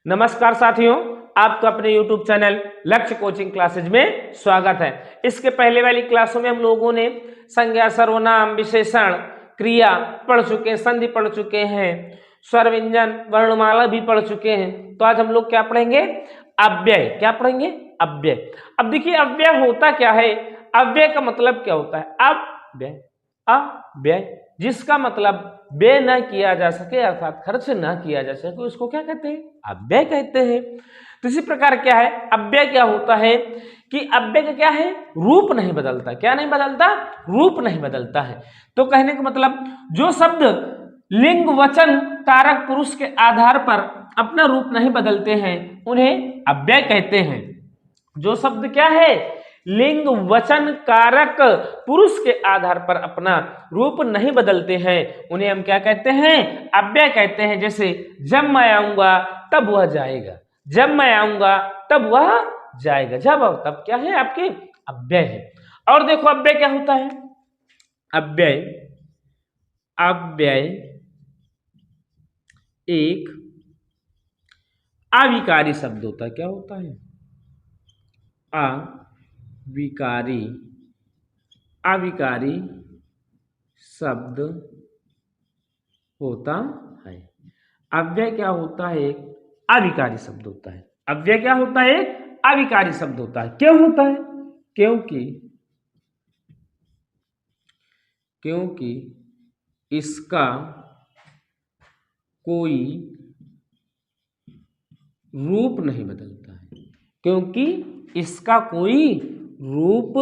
नमस्कार साथियों, आपका अपने YouTube चैनल लक्ष्य कोचिंग क्लासेज में स्वागत है। इसके पहले वाली क्लासों में हम लोगों ने संज्ञा, सर्वनाम, विशेषण, क्रिया पढ़ चुके हैं, संधि पढ़ चुके हैं, स्वर व्यंजन, वर्णमाला भी पढ़ चुके हैं। तो आज हम लोग क्या पढ़ेंगे? अव्यय। क्या पढ़ेंगे? अव्यय। अब देखिए अव्यय होता क्या है, अव्यय का मतलब क्या होता है? अव्यय, अव्यय जिसका मतलब व्यय न किया जा सके अर्थात खर्च न किया जा सके उसको क्या कहते हैं? अव्यय कहते हैं। तो इसी प्रकार क्या है, अव्यय क्या होता है कि अव्यय का क्या है, रूप नहीं बदलता। क्या नहीं बदलता? रूप नहीं बदलता है। तो कहने का मतलब जो शब्द लिंग, वचन, कारक, पुरुष के आधार पर अपना रूप नहीं बदलते हैं उन्हें अव्यय कहते हैं। जो शब्द क्या है, लिंग, वचन, कारक, पुरुष के आधार पर अपना रूप नहीं बदलते हैं उन्हें हम क्या कहते हैं? अव्यय कहते हैं। जैसे जब मैं आऊंगा तब वह जाएगा, जब मैं आऊंगा तब वह जाएगा, जब और तब क्या है? आपके अव्यय है। और देखो अव्यय क्या होता है? अव्यय, अव्यय एक अविकारी शब्द होता है। क्या होता है? अविकारी, अविकारी शब्द होता है। अव्यय क्या होता है? एक अविकारी शब्द होता है। अव्यय क्या होता है? एक अविकारी शब्द होता है। क्यों होता है? क्योंकि इसका कोई रूप नहीं बदलता है। क्योंकि इसका कोई रूप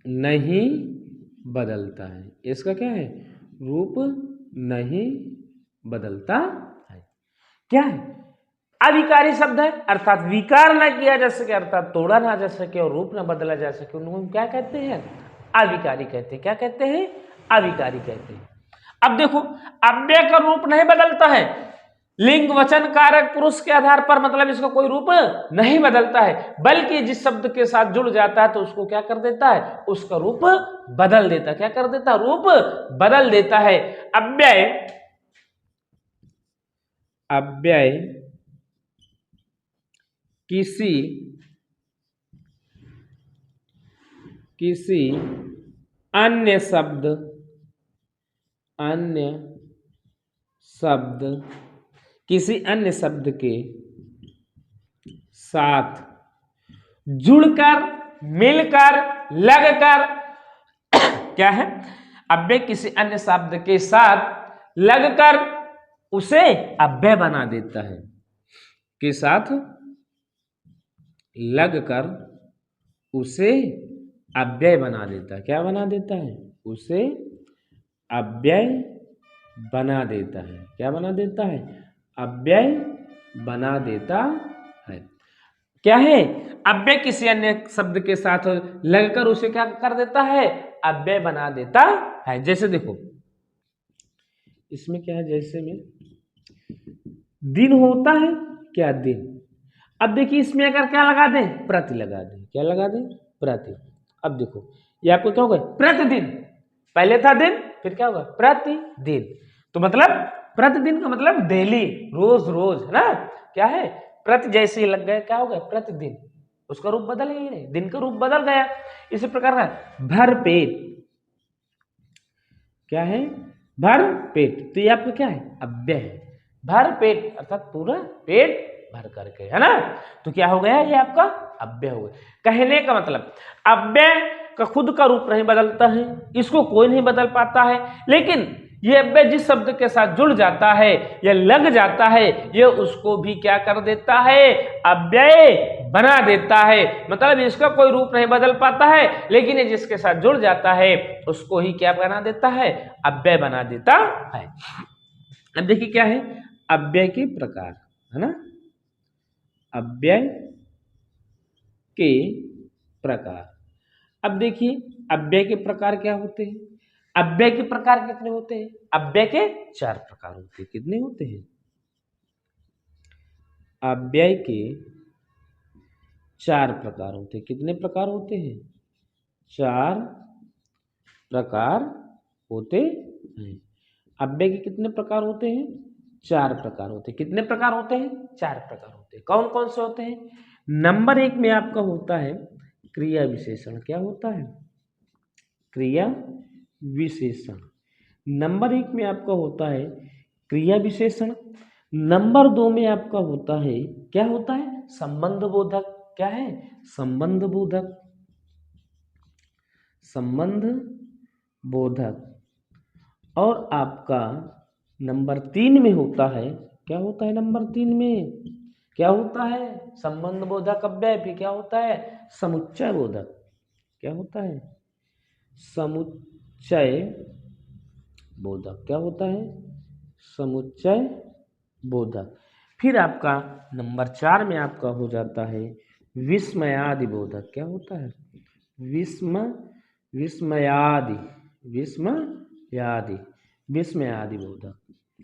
नहीं बदलता है। इसका क्या है? रूप नहीं बदलता है। क्या है? अविकारी शब्द है अर्थात विकार ना किया जा सके, अर्थात तोड़ा ना जा सके और रूप ना बदला जा सके, उनको हम क्या कहते हैं? अविकारी कहते हैं। क्या कहते हैं? अविकारी कहते हैं। अब देखो अव्यय का रूप नहीं बदलता है, लिंग, वचन, कारक, पुरुष के आधार पर, मतलब इसका कोई रूप नहीं बदलता है, बल्कि जिस शब्द के साथ जुड़ जाता है तो उसको क्या कर देता है? उसका रूप बदल देता है। क्या कर देता है? रूप बदल देता है। अव्यय, अव्यय किसी अन्य शब्द, किसी अन्य शब्द के साथ जुड़कर, मिलकर, लगकर क्या है? अव्यय किसी अन्य शब्द के साथ लगकर उसे अव्यय बना देता है। के साथ लगकर उसे अव्यय बना देता है। क्या बना देता है? उसे अव्यय बना देता है। क्या बना देता है? अव्यय बना देता है। क्या है? अव्यय किसी अन्य शब्द के साथ लगकर उसे क्या कर देता है? अव्यय बना देता है। जैसे देखो इसमें क्या है, जैसे में दिन होता है, क्या दिन। अब देखिए इसमें अगर क्या लगा दें? प्रति लगा दें। क्या लगा दें? प्रति। अब देखो ये आपको क्या होगा? प्रतिदिन। पहले था दिन, फिर क्या होगा? प्रतिदिन। तो मतलब प्रतिदिन का मतलब डेली, रोज रोज, है ना? क्या है? प्रति जैसे ही लग गए क्या हो गया? प्रतिदिन। उसका रूप बदल गया, नहीं दिन का रूप बदल गया। इसी प्रकार का भर पेट। क्या है? भर पेट। तो ये आपका क्या है? अव्यय है। भर पेट अर्थात पूरा पेट भर करके, है ना? तो क्या हो गया? ये आपका अव्यय हो गया। कहने का मतलब अव्यय का खुद का रूप नहीं बदलता है, इसको कोई नहीं बदल पाता है, लेकिन ये अव्यय जिस शब्द के साथ जुड़ जाता है या लग जाता है ये उसको भी क्या कर देता है? अव्यय बना देता है। मतलब इसका कोई रूप नहीं बदल पाता है, लेकिन ये जिसके साथ जुड़ जाता है उसको ही क्या बना देता है? अव्यय बना देता है। अब देखिए क्या है? अव्यय के प्रकार, है ना? अव्यय के प्रकार। अब देखिए अव्यय के प्रकार क्या होते हैं? अव्यय के प्रकार कितने होते हैं? अव्यय के 4 प्रकार होते हैं। कितने होते हैं? अव्यय के 4 प्रकार होते हैं। कितने प्रकार होते हैं? 4 प्रकार होते हैं। अव्यय के कितने प्रकार होते हैं? 4 प्रकार होते हैं। कितने प्रकार होते हैं? 4 प्रकार होते हैं। कौन कौन से होते हैं? नंबर 1 में आपका होता है क्रिया विशेषण। क्या होता है? क्रिया विशेषण। नंबर 1 में आपका होता है क्रिया विशेषण। नंबर 2 में आपका होता है, क्या होता है? संबंध बोधक। क्या है? संबंध बोधक। संबंध बोधक। और आपका नंबर 3 में होता है, क्या होता है? नंबर 3 में क्या होता है? संबंध बोधक अव्यय। फिर क्या होता है? समुच्चय बोधक। क्या होता है? समुच्चय बोधक। क्या होता है? समुच्चय बोधक। फिर आपका नंबर 4 में आपका हो जाता है विस्मयादि बोधक। क्या होता है? विस्मयादि विस्मयादि बोधक।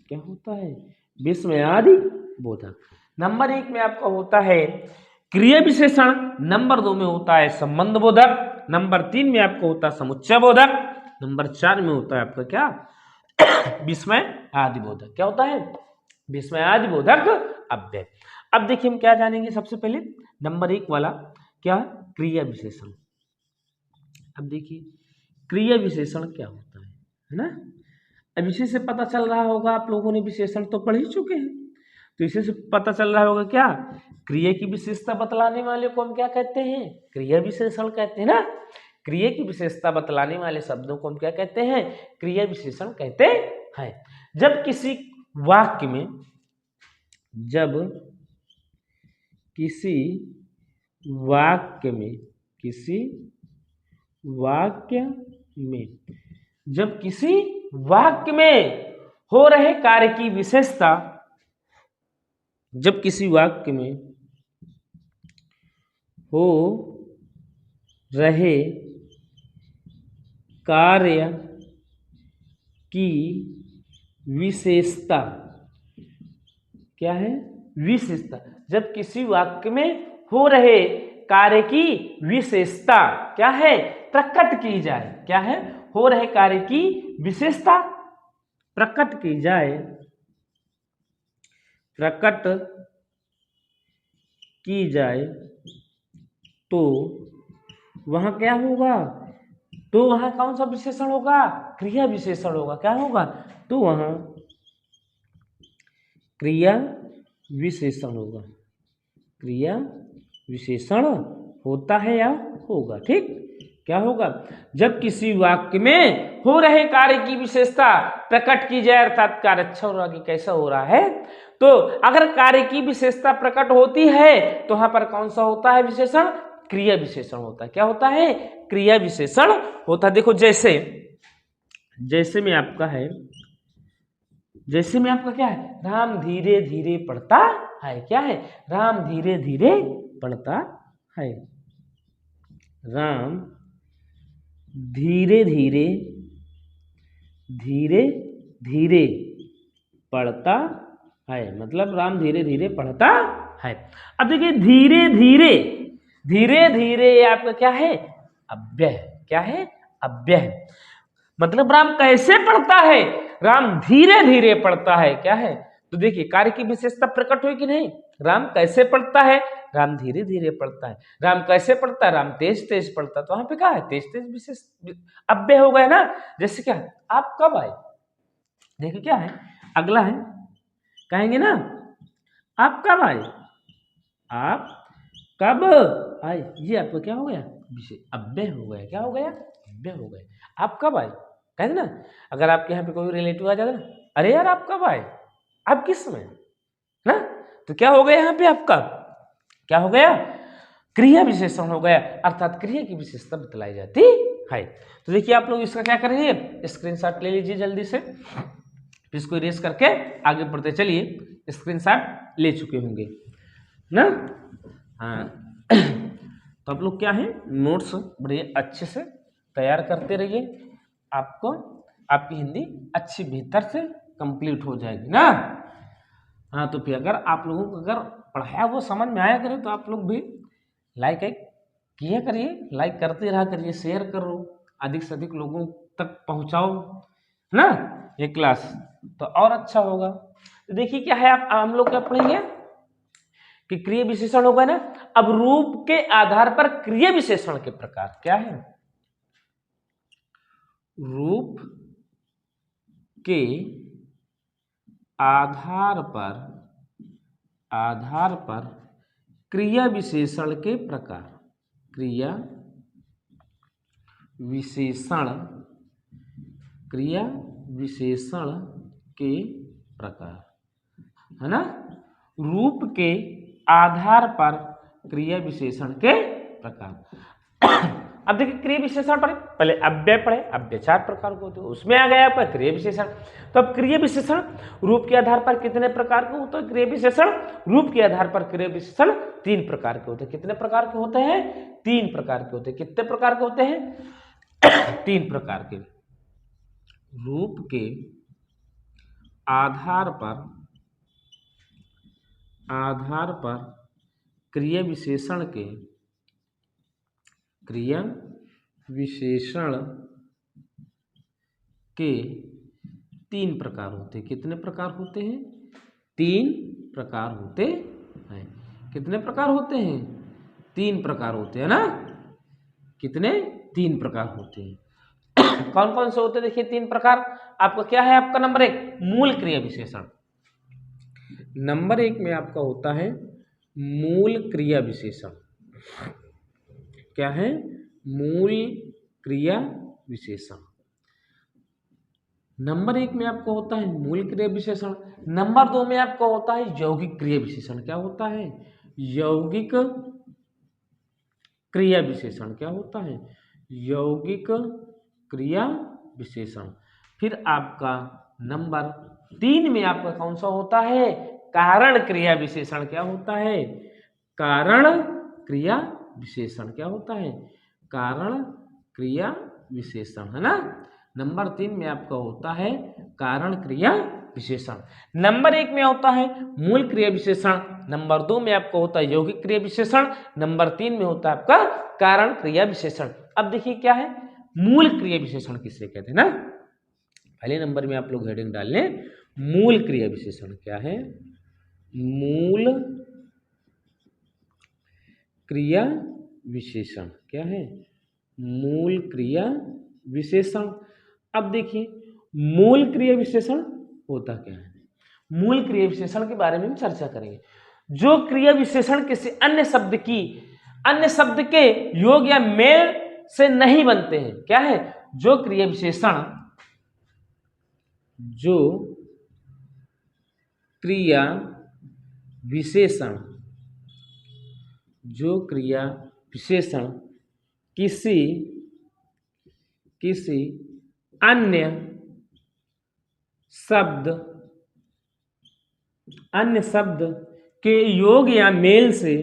क्या होता है? विस्मयादि बोधक। नंबर 1 में आपका होता है क्रिया विशेषण। नंबर 2 में होता है संबंध बोधक। नंबर 3 में आपका होता है समुच्चय बोधक। नंबर 4 में होता है आपका क्या? विस्मय आदि बोधक। क्या होता है? विस्मय आदि बोधक अव्यय। अब देखिए हम क्या जानेंगे। सबसे पहले नंबर 1 वाला क्या? क्रिया विशेषण। अब देखिए क्रिया विशेषण क्या होता है ना? अब इसी से पता चल रहा होगा, आप लोगों ने विशेषण तो पढ़ ही चुके हैं, तो इसी से पता चल रहा होगा क्या? क्रिया की विशेषता बतलाने वाले को हम क्या कहते हैं? क्रिया विशेषण कहते हैं ना। क्रिया की विशेषता बतलाने वाले शब्दों को हम क्या कहते हैं? क्रिया विशेषण कहते हैं। जब किसी वाक्य में जब किसी वाक्य में हो रहे कार्य की विशेषता, जब किसी वाक्य में हो रहे कार्य की विशेषता, क्या है? विशेषता। जब किसी वाक्य में हो रहे कार्य की विशेषता क्या है? प्रकट की जाए। क्या है? हो रहे कार्य की विशेषता प्रकट की जाए, प्रकट की जाए तो वहां क्या होगा? तो वहां कौन सा विशेषण होगा? क्रिया विशेषण होगा। क्या होगा? तो वहां क्रिया विशेषण होगा। क्रिया विशेषण होता है या होगा। ठीक, क्या होगा? जब किसी वाक्य में हो रहे कार्य की विशेषता प्रकट की जाए, अर्थात कार्य अच्छा हो रहा कि कैसा हो रहा है, तो अगर कार्य की विशेषता प्रकट होती है तो वहां पर कौन सा होता है विशेषण? क्रिया विशेषण होता है। क्या होता है? क्रिया विशेषण होता है। देखो जैसे में आपका है, जैसे में आपका क्या है? राम धीरे धीरे पढ़ता है। क्या है? राम धीरे धीरे पढ़ता है। राम धीरे धीरे पढ़ता है, मतलब राम धीरे धीरे पढ़ता है। अब देखिए धीरे धीरे आपका क्या है? अव्यय। क्या है? अव्यय। मतलब राम कैसे पढ़ता है? राम धीरे धीरे पढ़ता है। क्या है? तो देखिए कार्य की विशेषता प्रकट हुई कि नहीं? राम कैसे पढ़ता है? राम धीरे धीरे पढ़ता है। राम कैसे पढ़ता है? राम तेज तेज पढ़ता है। तो वहां पे क्या है? तेज तेज विशेष अव्यय हो गया ना। जैसे क्या? आप कब आए? देखिए क्या है? अगला है, कहेंगे ना आप कब आए? आप कब आए? ये आपको क्या हो गया? विशेष अव्यय हो गया। क्या हो गया? अव्यय हो गया। आप कब आए कहते ना। अगर आपके यहाँ पे कोई रिलेटिव आ जाता ना, अरे यार आप कब आए? आप किस समय ना, तो क्या हो गया? यहाँ पे आपका क्या हो गया? क्रिया विशेषण हो गया, अर्थात क्रिया की विशेषता बतलाई जाती है। तो देखिए आप लोग इसका क्या करेंगे? स्क्रीनशॉट ले लीजिए जल्दी से, फिर इसको इरेज करके आगे बढ़ते चलिए। स्क्रीनशॉट ले चुके होंगे ना? हाँ तो आप लोग क्या है, नोट्स बड़े अच्छे से तैयार करते रहिए, आपको आपकी हिंदी अच्छी बेहतर से कंप्लीट हो जाएगी ना। हाँ तो फिर अगर आप लोगों को अगर पढ़ाया वो समझ में आया करे तो आप लोग भी लाइक किया करिए, लाइक करते रहा करिए, शेयर करो, अधिक से अधिक लोगों तक पहुँचाओ ना, ये क्लास तो और अच्छा होगा। तो देखिए क्या है, आप हम लोग क्या पढ़ेंगे कि क्रिया विशेषण होगा ना। अब रूप के आधार पर क्रिया विशेषण के प्रकार क्या है, रूप के आधार पर क्रिया विशेषण के प्रकार, क्रिया विशेषण के प्रकार, है ना। रूप के आधार पर क्रिया विशेषण के प्रकार। अब देखिए क्रिया विशेषण पढ़े, पहले अव्यय पढ़े, अव्यय 4 प्रकार के होते हैं, उसमें आ गया आपका क्रिया विशेषण। तो अब क्रिया विशेषण रूप के आधार पर कितने प्रकार के होते हैं, क्रिया विशेषण रूप के आधार पर क्रिया विशेषण 3 प्रकार के होते हैं। कितने प्रकार के होते हैं, 3 प्रकार के होते हैं। कितने प्रकार के होते हैं, 3 प्रकार के। रूप के आधार पर क्रिया विशेषण के 3 प्रकार होते हैं। कितने प्रकार होते हैं, 3 प्रकार होते हैं। कितने प्रकार होते हैं, 3 प्रकार होते हैं ना। कितने, 3 प्रकार होते हैं। कौन कौन से होते हैं, देखिए 3 प्रकार। आपको क्या है, आपका नंबर 1 मूल क्रिया विशेषण। नंबर 1 में आपका होता है मूल क्रिया विशेषण। क्या है, मूल क्रिया विशेषण। नंबर 1 में आपको होता है मूल क्रिया विशेषण। नंबर 2 में आपको होता है यौगिक क्रिया विशेषण। क्या होता है, यौगिक क्रिया विशेषण। क्या होता है, यौगिक क्रिया विशेषण। फिर आपका नंबर 3 में आपका कौन सा होता है, कारण क्रिया विशेषण। क्या होता है, कारण क्रिया विशेषण। क्या होता है, कारण क्रिया विशेषण, है ना। नंबर 3 में आपका होता है कारण क्रिया विशेषण। नंबर 1 में होता है मूल क्रिया विशेषण। नंबर 2 में आपका होता है यौगिक क्रिया विशेषण। नंबर 3 में होता है आपका कारण क्रिया विशेषण। अब देखिए क्या है, मूल क्रिया विशेषण किसे कहते हैं ना। पहले नंबर में आप लोग हेडिंग डाल लें, मूल क्रिया विशेषण। क्या है, मूल क्रिया विशेषण। क्या है, मूल क्रिया विशेषण। अब देखिए मूल क्रिया विशेषण होता क्या है। मूल क्रिया विशेषण के बारे में हम चर्चा करेंगे। जो क्रिया विशेषण किसी अन्य शब्द के योग या मेल से नहीं बनते हैं। क्या है, जो क्रिया विशेषण किसी अन्य शब्द के योग या मेल से,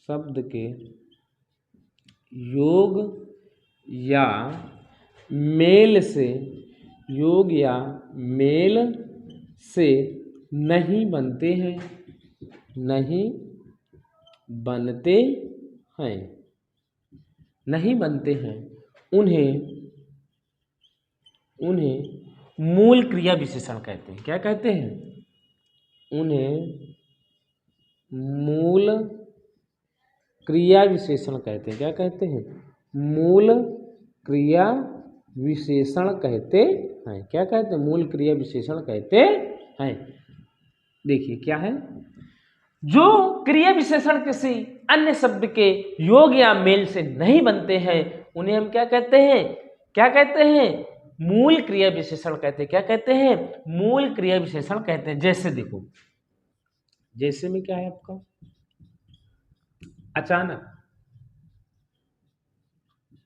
शब्द के योग या मेल से नहीं बनते हैं, उन्हें मूल क्रिया विशेषण कहते हैं। क्या कहते हैं, उन्हें मूल क्रिया विशेषण कहते हैं। क्या कहते हैं, मूल क्रिया विशेषण कहते हैं। क्या कहते हैं, मूल क्रिया विशेषण कहते हैं। देखिए क्या है, जो क्रिया विशेषण किसी अन्य शब्द के योग या मेल से नहीं बनते हैं, उन्हें हम क्या कहते हैं, मूल क्रिया विशेषण कहते हैं। क्या कहते हैं, मूल क्रिया विशेषण कहते हैं। जैसे देखो, जैसे में क्या है आपका,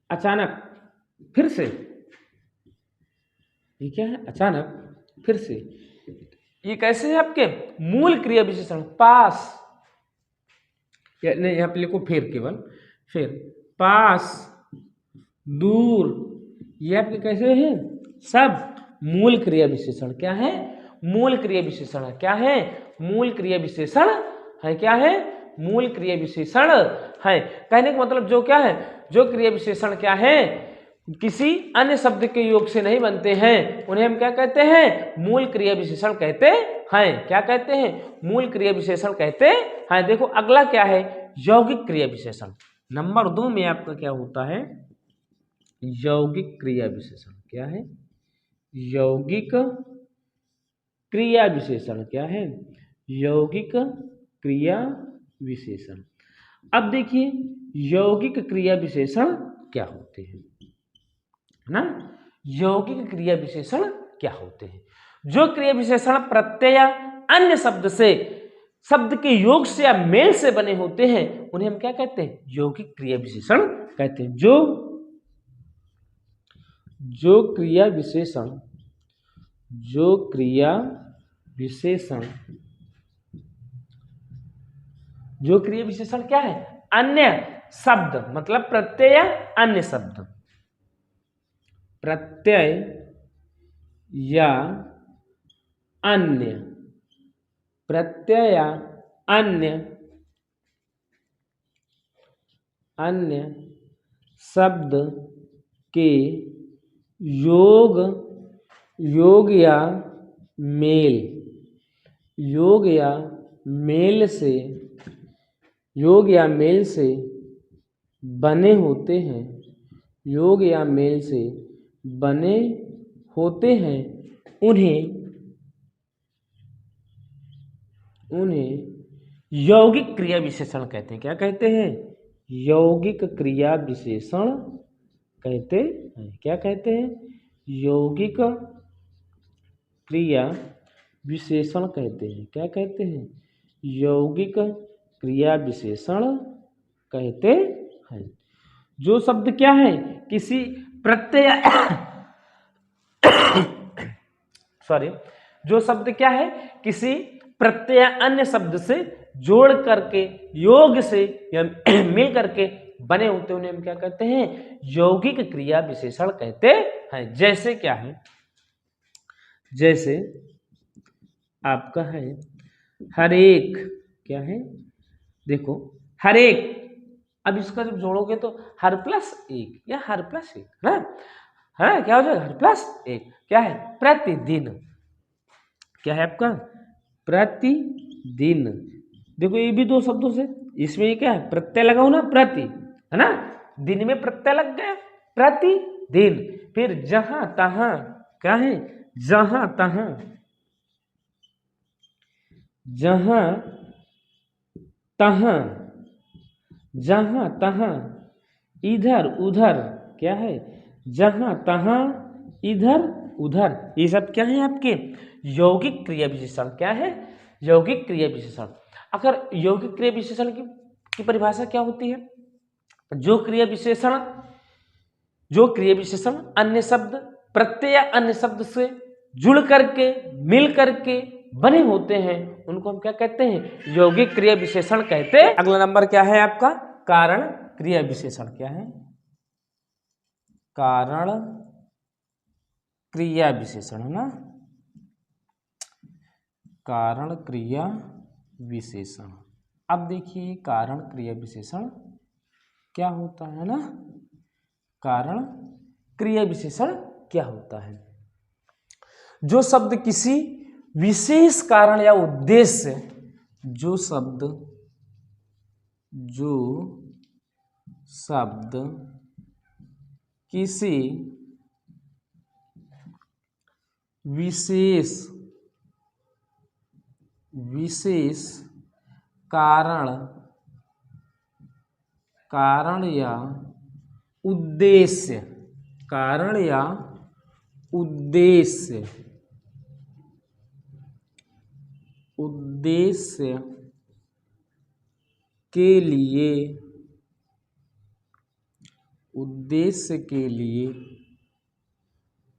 अचानक, फिर से। ये क्या है, अचानक, फिर से। ये कैसे है आपके मूल क्रिया विशेषण। पास, नहीं यहाँ पे लिखो फिर, केवल फिर। पास, दूर, ये आपके कैसे हैं, सब मूल क्रिया विशेषण। क्या है, मूल क्रिया विशेषण है। क्या है, मूल क्रिया विशेषण है। क्या है, मूल क्रिया विशेषण है। कहने का मतलब जो क्या है, जो क्रिया विशेषण क्या है, किसी अन्य शब्द के योग से नहीं बनते हैं उन्हें हम क्या कहते हैं? मूल क्रिया विशेषण कहते हैं। क्या कहते हैं? मूल क्रिया विशेषण कहते हैं। देखो अगला क्या है? यौगिक क्रिया विशेषण। नंबर 2 में आपका क्या होता है? यौगिक क्रिया विशेषण। क्या है? यौगिक क्रिया विशेषण। क्या है? यौगिक क्रिया विशेषण। अब देखिए यौगिक क्रिया विशेषण क्या होते हैं, है ना? यौगिक क्रिया विशेषण क्या होते हैं? जो क्रिया विशेषण प्रत्यय अन्य शब्द से, शब्द के योग से या मेल से बने होते हैं उन्हें हम क्या कहते हैं? यौगिक क्रिया विशेषण कहते हैं। जो क्रिया विशेषण क्या है? अन्य शब्द, मतलब प्रत्यय अन्य शब्द, प्रत्यय या अन्य, प्रत्यय या अन्य शब्द के योग या मेल से बने होते हैं, उन्हें यौगिक क्रिया विशेषण कहते हैं। क्या कहते हैं? यौगिक क्रिया विशेषण कहते हैं। क्या कहते हैं? यौगिक क्रिया विशेषण कहते हैं। क्या कहते हैं? यौगिक क्रिया विशेषण कहते हैं। जो शब्द क्या है? किसी प्रत्यय जो शब्द क्या है? किसी प्रत्यय अन्य शब्द से जोड़ करके, योग से या मिल करके बने होते, उन्हें हम क्या कहते हैं? यौगिक क्रिया विशेषण कहते हैं। जैसे क्या है? जैसे आपका है हर एक। क्या है? देखो हर एक, अब इसका जब जोड़ोगे तो हर प्लस एक या हर प्लस एक, है ना? क्या हो जाएगा? हर प्लस एक। क्या है? प्रतिदिन। क्या है आपका? प्रतिदिन। देखो ये भी दो शब्दों से, इसमें ये क्या है? प्रत्यय लगाओ ना, प्रति, है ना? दिन में प्रत्यय लग गया, प्रतिदिन। फिर जहां तहां। क्या है? जहां तहां, जहां तहां, जहां तहां, इधर उधर। क्या है? जहां तहां, इधर उधर। ये सब क्या है? आपके यौगिक क्रिया विशेषण। क्या है? यौगिक क्रिया विशेषण। अगर यौगिक क्रिया विशेषण की परिभाषा क्या होती है? जो क्रिया विशेषण अन्य शब्द, प्रत्यय अन्य शब्द से जुड़ करके, मिल करके बने होते हैं उनको हम क्या कहते हैं? यौगिक क्रिया विशेषण कहते हैं। अगला नंबर क्या है आपका? कारण क्रिया विशेषण। क्या है? कारण क्रिया विशेषण, है ना? कारण क्रिया विशेषण। अब देखिए कारण क्रिया विशेषण क्या होता है ना? कारण क्रिया विशेषण क्या होता है? जो शब्द किसी विशेष कारण या उद्देश्य, जो शब्द किसी विशेष कारण या उद्देश्य के लिए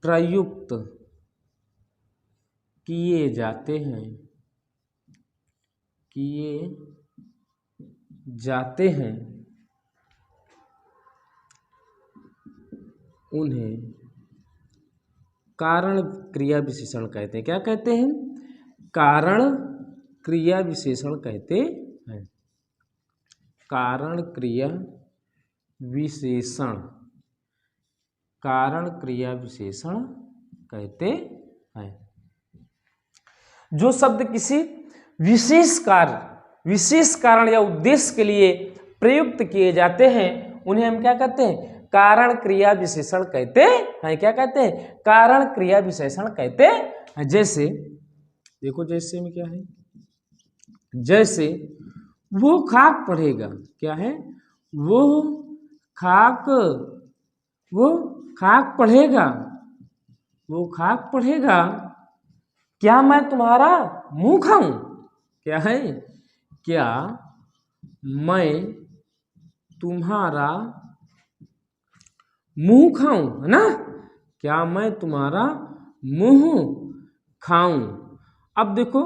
प्रयुक्त किए जाते हैं उन्हें कारण क्रिया विशेषण कहते हैं। क्या कहते हैं? कारण क्रिया विशेषण कहते हैं। कारण क्रिया विशेषण कारण क्रिया विशेषण कहते हैं। जो शब्द किसी विशेष कारण या उद्देश्य के लिए प्रयुक्त किए जाते हैं उन्हें हम क्या कहते हैं? कारण क्रिया विशेषण कहते हैं। क्या कहते हैं? कारण क्रिया विशेषण कहते हैं। जैसे देखो, जैसे में क्या है, जैसे वो खाक पढ़ेगा, क्या है? वो खाक पढ़ेगा, वो खाक पढ़ेगा, क्या मैं तुम्हारा मुंह खाऊं? क्या है? क्या मैं तुम्हारा मुंह खाऊं, है ना? क्या मैं तुम्हारा मुंह खाऊं। अब देखो,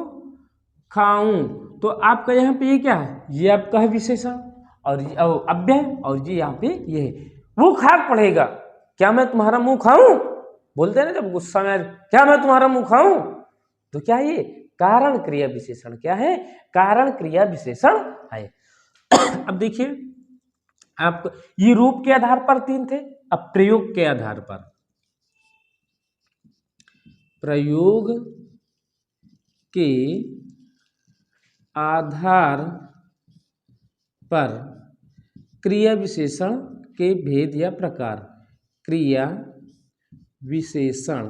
खाऊं तो आपका यहाँ पे ये क्या है? ये आपका है विशेषण और अव्यय, और ये यहाँ पे ये है। वो खाक पढ़ेगा, क्या मैं तुम्हारा मुंह खाऊं? बोलते हैं ना जब गुस्सा में, क्या मैं तुम्हारा मुंह खाऊं? तो क्या ये कारण क्रिया विशेषण क्या है? कारण क्रिया विशेषण है। अब देखिए, आप ये रूप के आधार पर 3 थे, अब प्रयोग के आधार पर, प्रयोग के आधार पर क्रिया विशेषण के भेद या प्रकार। क्रिया विशेषण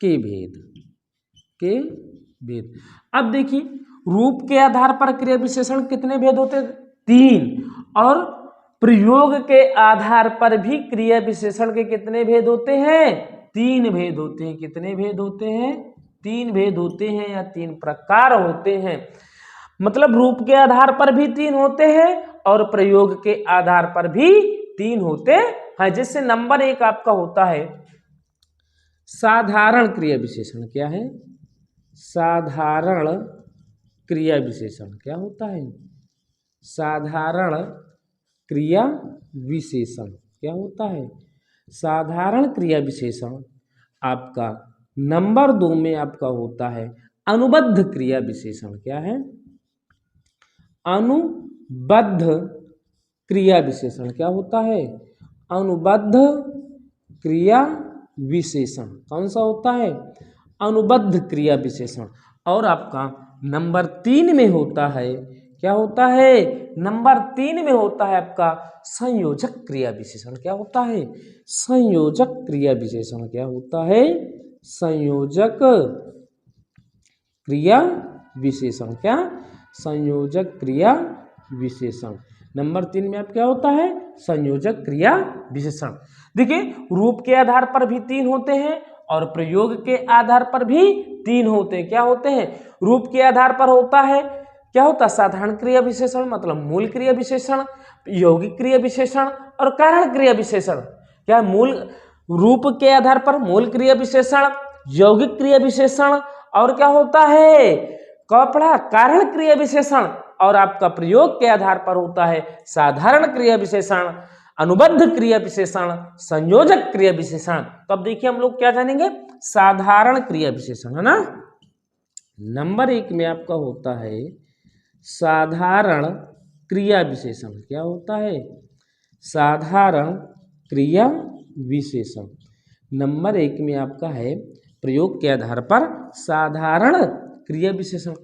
के भेद। अब देखिए, रूप के आधार पर क्रिया विशेषण कितने भेद होते हैं? 3। और प्रयोग के आधार पर भी क्रिया विशेषण के कितने भेद होते हैं? 3 भेद होते हैं। कितने भेद होते हैं? 3 भेद होते हैं या 3 प्रकार होते हैं। मतलब रूप के आधार पर भी 3 होते हैं और प्रयोग के आधार पर भी 3 होते हैं। जिससे नंबर 1 आपका होता है साधारण क्रिया विशेषण। क्या है? साधारण क्रिया विशेषण क्या होता है? साधारण क्रिया विशेषण क्या होता है? साधारण क्रिया विशेषण आपका नंबर 2 में आपका होता है अनुबद्ध क्रिया विशेषण। क्या है? अनुबद्ध क्रिया विशेषण क्या होता है? अनुबद्ध क्रिया विशेषण कौन सा होता है? अनुबद्ध क्रिया विशेषण। और आपका नंबर 3 में होता है, क्या होता है? नंबर 3 में होता है आपका संयोजक क्रिया विशेषण। क्या होता है? संयोजक क्रिया विशेषण क्या होता है? संयोजक क्रिया विशेषण। क्या? संयोजक क्रिया विशेषण। नंबर 3 में आप क्या होता है? संयोजक क्रिया विशेषण। देखिए, रूप के आधार पर भी 3 होते हैं और प्रयोग के आधार पर भी 3 होते हैं। क्या होते हैं? रूप के आधार पर होता है, क्या होता है? साधारण क्रिया विशेषण मतलब मूल क्रिया विशेषण, यौगिक क्रिया विशेषण और कारण क्रिया विशेषण। क्या? मूल रूप के आधार पर मूल क्रिया विशेषण, यौगिक क्रिया विशेषण और क्या होता है? कपड़ा कारण क्रिया विशेषण। और आपका प्रयोग के आधार पर होता है साधारण क्रिया विशेषण, अनुबद्ध क्रिया विशेषण, संयोजक क्रिया विशेषण। तो अब देखिए, हम लोग क्या जानेंगे? साधारण क्रिया विशेषण, है ना? नंबर 1 में आपका होता है साधारण क्रिया विशेषण। क्या होता है? साधारण क्रिया विशेषण। नंबर 1 में आपका है प्रयोग के आधार पर साधारण क्रिया विशेषण।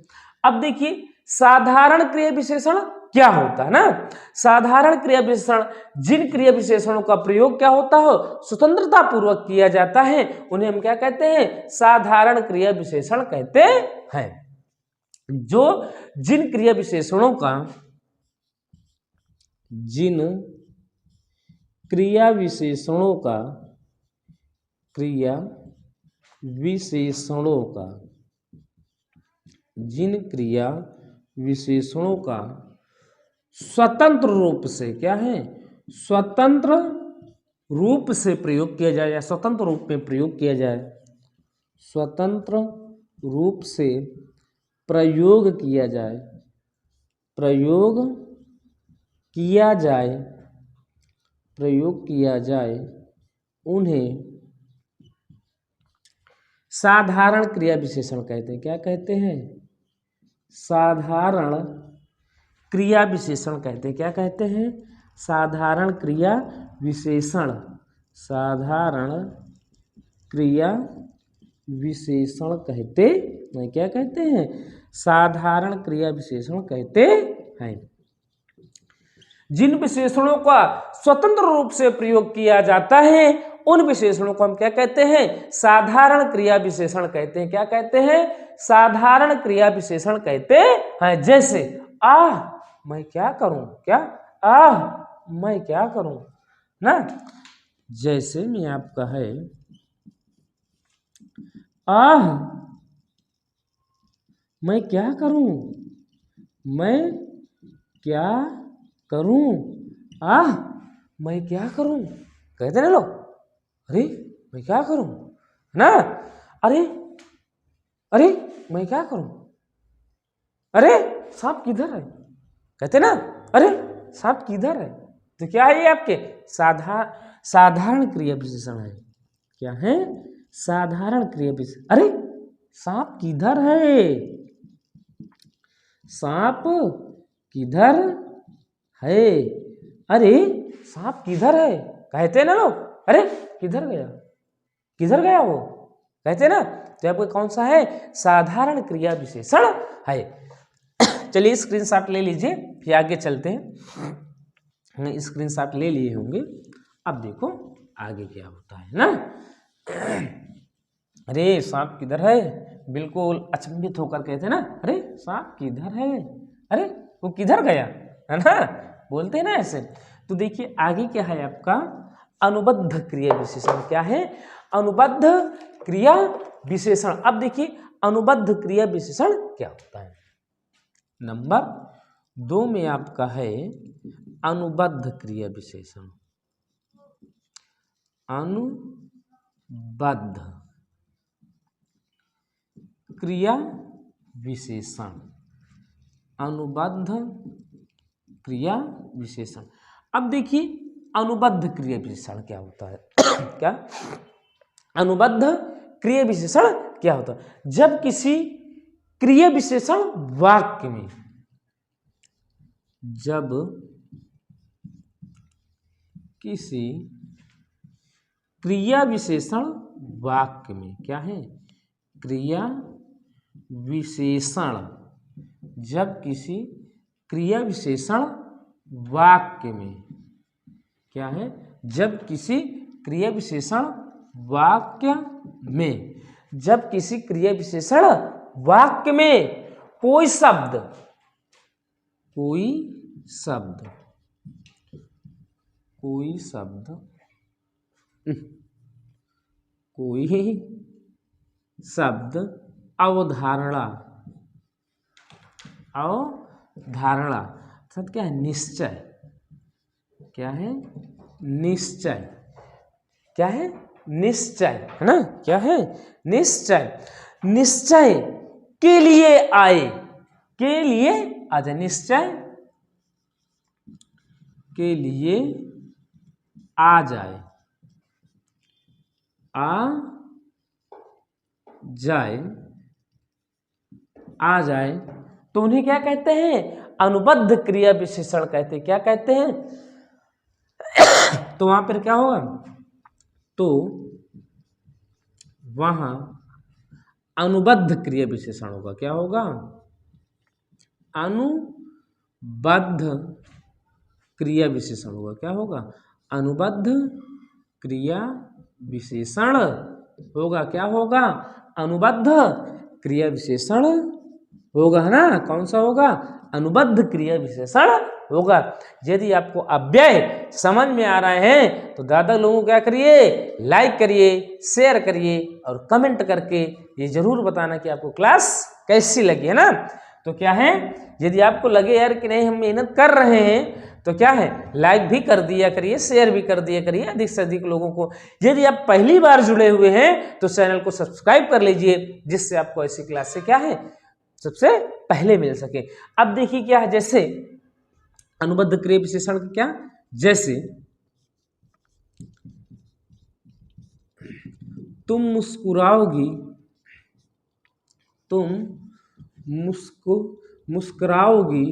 अब देखिए, साधारण क्रिया विशेषण क्या होता है ना? साधारण क्रिया विशेषण जिन क्रिया विशेषणों का प्रयोग क्या होता हो? स्वतंत्रता पूर्वक किया जाता है, उन्हें हम क्या कहते हैं? साधारण क्रिया विशेषण कहते हैं। जो जिन क्रिया विशेषणों का जिन क्रिया विशेषणों का जिन क्रिया विशेषणों का स्वतंत्र रूप से क्या है? स्वतंत्र रूप से प्रयोग किया जाए या स्वतंत्र रूप में प्रयोग किया जाए, स्वतंत्र रूप से प्रयोग किया जाए, प्रयोग किया जाए उन्हें साधारण क्रिया विशेषण कहते हैं। क्या कहते हैं? साधारण क्रिया विशेषण कहते हैं। क्या कहते हैं? साधारण क्रिया विशेषण, साधारण क्रिया विशेषण कहते हैं। क्या कहते हैं? साधारण क्रिया विशेषण कहते हैं। जिन विशेषणों का स्वतंत्र रूप से प्रयोग किया जाता है उन विशेषणों को हम क्या कहते हैं? साधारण क्रिया विशेषण कहते हैं। क्या कहते हैं? साधारण क्रिया विशेषण कहते हैं। जैसे आह मैं क्या करूं, क्या आह मैं क्या करूं ना, जैसे में आपका है आह मैं क्या करूं, मैं क्या करूं, आह मैं क्या करूं कहते ना लोग। अरे मैं क्या करूं ना, अरे अरे मैं क्या करूं, अरे सांप किधर है कहते ना, अरे सांप किधर है। तो क्या है ये आपके साधारण क्रिया विशेषण है। क्या है? साधारण क्रिया विशेषण। अरे सांप किधर है, सांप किधर है, अरे सांप किधर है कहते ना लोग। अरे किधर गया, किधर गया वो कहते ना। तो आपको कौन सा है? साधारण क्रिया विशेषण है। चलिए स्क्रीनशॉट ले लीजिए, फिर आगे चलते हैं। स्क्रीनशॉट ले लिए होंगे। अब देखो आगे क्या होता है ना। अरे सांप किधर है, बिल्कुल अचंभित होकर कहते ना, अरे सांप किधर है, अरे वो किधर गया, है ना, बोलते हैं ना ऐसे। तो देखिए आगे क्या है आपका अनुबद्ध क्रिया विशेषण। क्या है? अनुबद्ध क्रिया विशेषण। अब देखिए अनुबद्ध क्रिया विशेषण क्या होता है। नंबर 2 में आपका है अनुबद्ध क्रिया विशेषण। अनुबद्ध क्रिया विशेषण, अनुबद्ध क्रिया विशेषण। अब देखिए अनुबद्ध क्रिया विशेषण क्या होता है। क्या अनुबद्ध क्रिया विशेषण क्या होता है? जब किसी क्रिया विशेषण वाक्य में, जब किसी क्रिया विशेषण वाक्य में, क्या है? क्रिया विशेषण, जब किसी क्रिया विशेषण वाक्य में, क्या है? जब किसी क्रिया विशेषण वाक्य में, जब किसी क्रिया विशेषण वाक्य में कोई शब्द, कोई शब्द, कोई शब्द, कोई शब्द अवधारणा, अवधारणा अर्थात क्या है? निश्चय। क्या है? निश्चय। क्या है? निश्चय, है ना। क्या है? निश्चय। निश्चय के लिए आए, के लिए आ जाए, निश्चय के लिए आ जाए, आ जाए, आ जाए, तो उन्हें क्या कहते हैं? अनुबद्ध क्रिया विशेषण कहते हैं। क्या कहते हैं? तो वहां पर क्या होगा? तो वहां अनुबद्ध क्रिया विशेषण होगा। क्या होगा? अनुबद्ध क्रिया विशेषण होगा। क्या होगा? अनुबद्ध क्रिया विशेषण होगा। क्या होगा? अनुबद्ध क्रिया विशेषण होगा, है ना। कौन सा होगा? अनुबद्ध क्रिया विशेषण होगा। यदि आपको अव्यय समझ में आ रहे हैं तो ज़्यादा लोगों को क्या करिए? लाइक करिए, शेयर करिए और कमेंट करके ये जरूर बताना कि आपको क्लास कैसी लगी, है ना। तो क्या है, यदि आपको लगे यार कि नहीं हम मेहनत कर रहे हैं तो क्या है, लाइक भी कर दिया करिए, शेयर भी कर दिया करिए अधिक से अधिक लोगों को। यदि आप पहली बार जुड़े हुए हैं तो चैनल को सब्सक्राइब कर लीजिए, जिससे आपको ऐसी क्लास से क्या है सबसे पहले मिल सके। अब देखिए क्या है, जैसे अनुबद्ध क्रिया विशेषण का क्या, जैसे तुम मुस्कुराओगी, तुम मुस्कुराओगी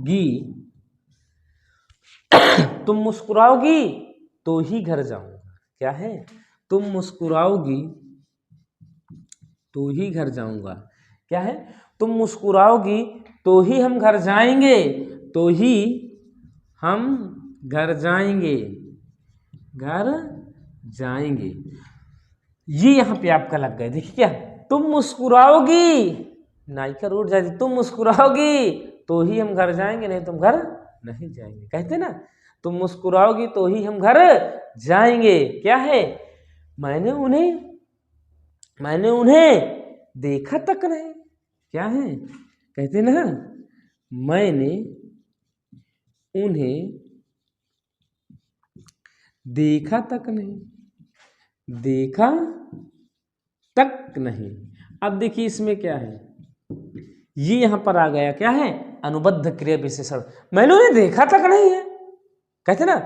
गी तुम मुस्कुराओगी तो ही घर जाऊंगा। क्या है? तुम मुस्कुराओगी तो ही घर जाऊंगा। क्या है? तुम मुस्कुराओगी तो ही हम घर जाएंगे, तो ही हम घर जाएंगे, घर जाएंगे। ये यहां पे आपका लग गए। देखिए क्या, तुम मुस्कुराओगी, नायिका रूठ जाती, तुम मुस्कुराओगी तो ही हम घर जाएंगे, नहीं तुम घर नहीं जाएंगे। कहते ना, तुम मुस्कुराओगी तो ही हम घर जाएंगे। क्या है? मैंने उन्हें देखा तक नहीं। क्या है? कहते ना, मैंने उन्हें देखा तक नहीं, देखा तक नहीं। अब देखिए इसमें क्या है, ये यहां पर आ गया। क्या है? अनुबद्ध क्रिया विशेषण। मैंने उन्हें देखा तक नहीं है। कहते ना,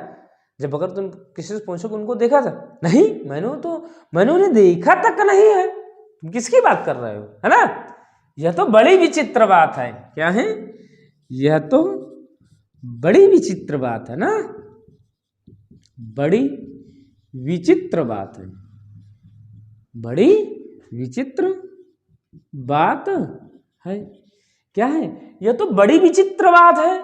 जब अगर तुम किसी से पूछो कि उनको देखा था, नहीं, मैंने उन्हें देखा तक नहीं है। तुम किसकी बात कर रहे हो, है ना? यह तो बड़ी विचित्र बात है। क्या है? यह तो बड़ी विचित्र बात है ना, बड़ी विचित्र बात है, बड़ी विचित्र बात है। क्या है? यह तो बड़ी विचित्र बात है।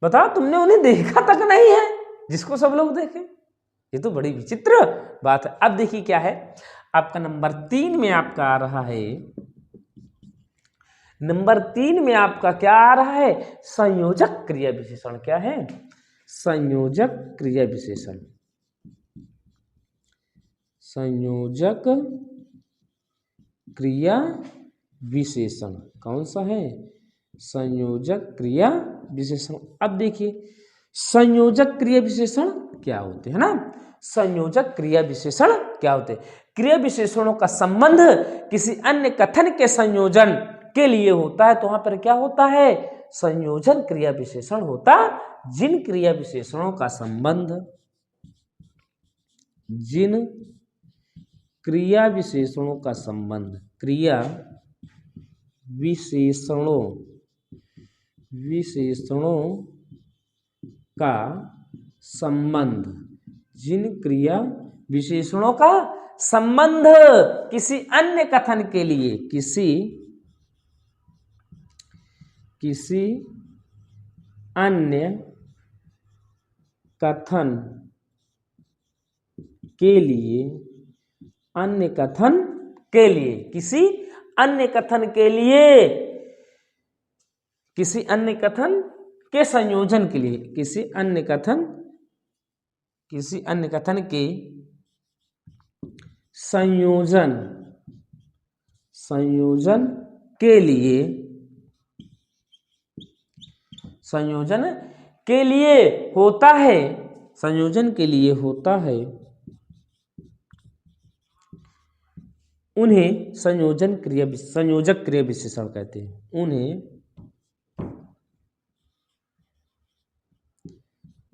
बताओ, तुमने उन्हें देखा तक नहीं है, जिसको सब लोग देखे। ये तो बड़ी विचित्र बात है। अब देखिए क्या है, आपका नंबर 3 में आपका आ रहा है, नंबर 3 में आपका क्या आ रहा है? संयोजक क्रिया विशेषण। क्या है? संयोजक क्रिया विशेषण। संयोजक क्रिया विशेषण कौन सा है? संयोजक क्रिया विशेषण। अब देखिए, संयोजक क्रिया विशेषण क्या होते हैं ना, संयोजक क्रिया विशेषण क्या होते हैं? क्रिया विशेषणों का संबंध किसी अन्य कथन के संयोजन के लिए होता है, तो वहां पर क्या होता है? संयोजन क्रिया विशेषण होता। जिन क्रिया विशेषणों का संबंध, जिन क्रिया विशेषणों का संबंध, क्रिया विशेषणों का संबंध, जिन क्रिया विशेषणों का संबंध किसी अन्य कथन के लिए, किसी अन्य कथन के लिए, अन्य कथन के लिए, किसी अन्य कथन के लिए, किसी अन्य कथन के संयोजन के लिए, किसी अन्य कथन के संयोजन के लिए, संयोजन के लिए होता है, संयोजन के लिए होता है, उन्हें संयोजक क्रिया विशेषण कहते हैं।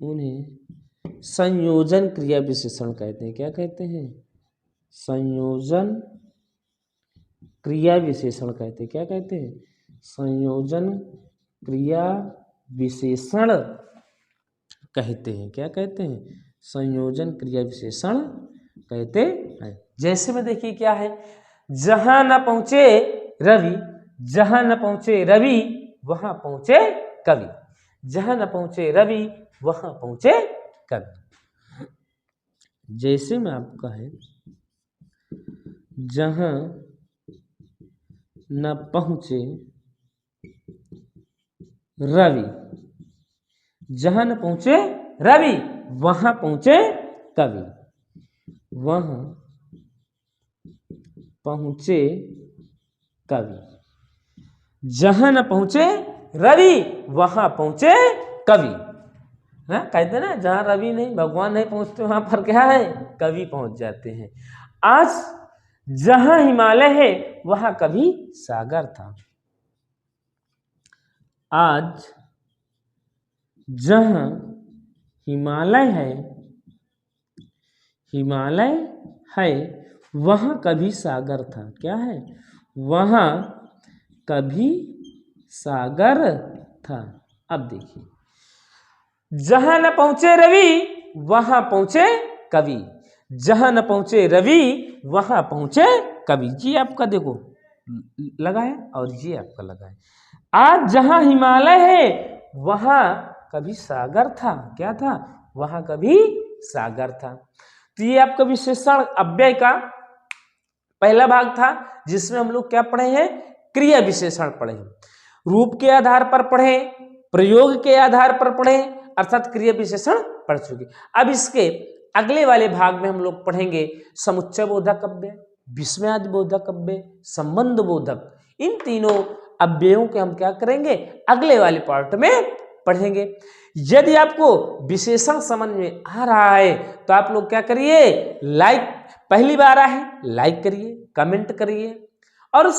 उन्हें संयोजन क्रिया विशेषण कहते हैं। क्या कहते हैं? संयोजन क्रिया विशेषण कहते हैं। क्या कहते हैं? संयोजन क्रिया विशेषण कहते हैं। क्या कहते हैं? संयोजन क्रिया विशेषण कहते हैं। जैसे में देखिए क्या है, जहां न पहुंचे रवि, जहां न पहुंचे रवि वहां पहुंचे कवि, जहां न पहुंचे रवि वहां पहुंचे कवि। जैसे में आपका है, जहां न पहुंचे रवि, जहां न पहुंचे रवि वहां पहुंचे कवि, वहां पहुंचे कवि। जहां न पहुंचे रवि वहां पहुंचे कवि। हाँ, कहते ना, जहां रवि नहीं, भगवान नहीं पहुंचते वहां पर क्या है? कवि पहुंच जाते हैं। आज जहां हिमालय है वहां कभी सागर था। आज जहां हिमालय है वहां कभी सागर था। क्या है? वहां कभी सागर था। अब देखिए, जहां न पहुंचे रवि वहां पहुंचे कवि, जहां न पहुंचे रवि वहां पहुंचे कवि। ये आपका देखो लगा है और ये आपका लगा है। आज जहां हिमालय है वहां कभी सागर था, क्या था, वहां कभी सागर था। तो ये आपका विशेषण अव्यय का पहला भाग था, जिसमें हम लोग क्या पढ़े हैं, क्रिया विशेषण पढ़े हैं। रूप के आधार पर पढ़े, प्रयोग के आधार पर पढ़े, अर्थात क्रिया विशेषण पढ़ चुके। अब इसके अगले वाले भाग में हम लोग पढ़ेंगे समुच्चय बोधक अव्यय, विस्मयादि बोधक अव्यय, संबंध बोधक। इन तीनों अव्ययों के हम क्या करेंगे, अगले वाले पार्ट में पढ़ेंगे। यदि आपको विशेषण समझ में आ रहा है तो आप लोग क्या करिए, लाइक, पहली बार आए लाइक करिए, कमेंट करिए, और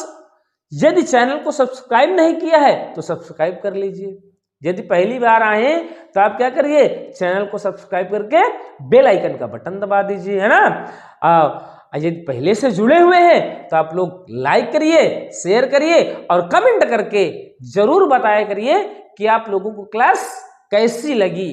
यदि चैनल को सब्सक्राइब नहीं किया है तो सब्सक्राइब कर लीजिए। यदि पहली बार आए तो आप क्या करिए, चैनल को सब्सक्राइब करके बेल आइकन का बटन दबा दीजिए, है ना। यदि पहले से जुड़े हुए हैं तो आप लोग लाइक करिए, शेयर करिए और कमेंट करके जरूर बताया करिए कि आप लोगों को क्लास कैसी लगी।